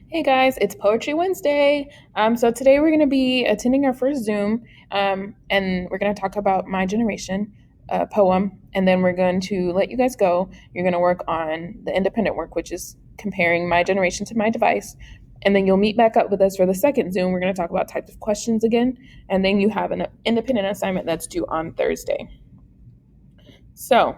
Hey guys, it's Poetry Wednesday. So today we're going to be attending our first Zoom, and we're going to talk about My Generation poem, and then we're going to let you guys go. You're going to work on the independent work, which is comparing My Generation to My Device, and then you'll meet back up with us for the second Zoom. We're going to talk about types of questions again, and then you have an independent assignment that's due on Thursday. So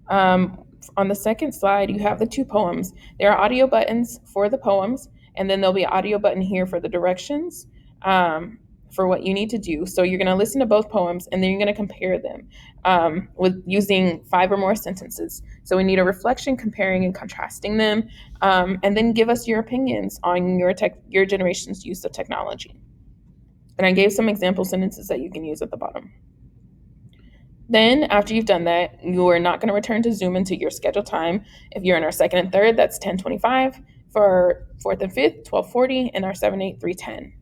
um, on the second slide, you have the two poems. There are audio buttons for the poems, and then there'll be an audio button here for the directions for what you need to do. So you're going to listen to both poems, and then you're going to compare them with using 5 or more sentences. So we need a reflection, comparing and contrasting them, and then give us your opinions on your generation's use of technology. And I gave some example sentences that you can use at the bottom. Then, after you've done that, you are not going to return to Zoom until your scheduled time. If you're in our second and third, that's 10:25. For fourth and fifth, 12:40, and our 7, 8, 3:10.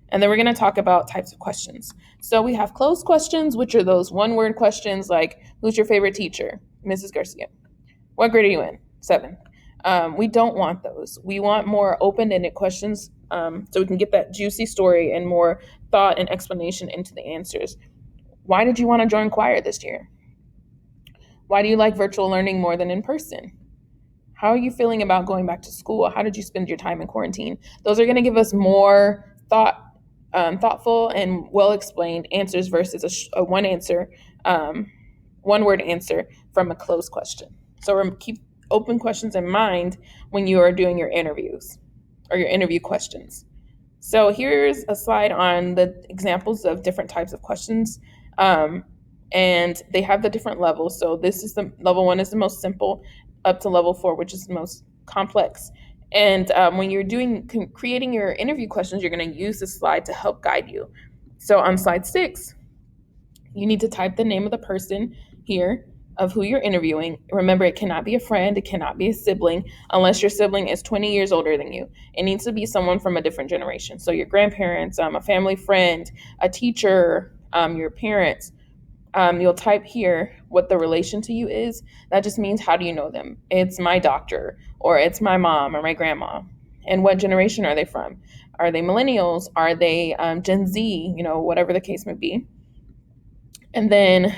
And then we're going to talk about types of questions. So we have closed questions, which are those one-word questions like, who's your favorite teacher? Mrs. Garcia. What grade are you in? 7. We don't want those. We want more open-ended questions so we can get that juicy story and more thought and explanation into the answers. Why did you want to join choir this year? Why do you like virtual learning more than in person? How are you feeling about going back to school? How did you spend your time in quarantine? Those are going to give us more thoughtful and well explained answers versus a one word answer from a closed question. So keep open questions in mind when you are doing your interviews or your interview questions. So here's a slide on the examples of different types of questions. And they have the different levels. So this is the level 1 is the most simple, up to level 4, which is the most complex. And when you're creating your interview questions, you're going to use this slide to help guide you. So on slide 6, you need to type the name of the person here of who you're interviewing. Remember, it cannot be a friend, it cannot be a sibling, unless your sibling is 20 years older than you. It needs to be someone from a different generation. So your grandparents, a family friend, a teacher, your parents. You'll type here what the relation to you is. That just means how do you know them? It's my doctor, or it's my mom or my grandma. And what generation are they from? Are they millennials? Are they Gen Z? Whatever the case may be. And then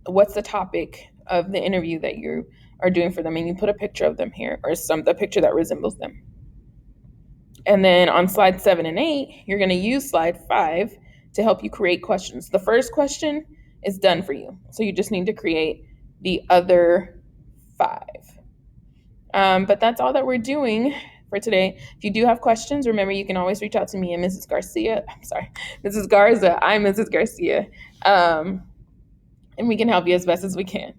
what's the topic of the interview that you are doing for them? And you put a picture of them here, or the picture that resembles them. And then on slide 7 and 8, you're going to use slide 5 to help you create questions. The first question is done for you. So you just need to create the other 5. But that's all that we're doing for today. If you do have questions, remember you can always reach out to me and Mrs. Garza. I'm Mrs. Garcia. And we can help you as best as we can.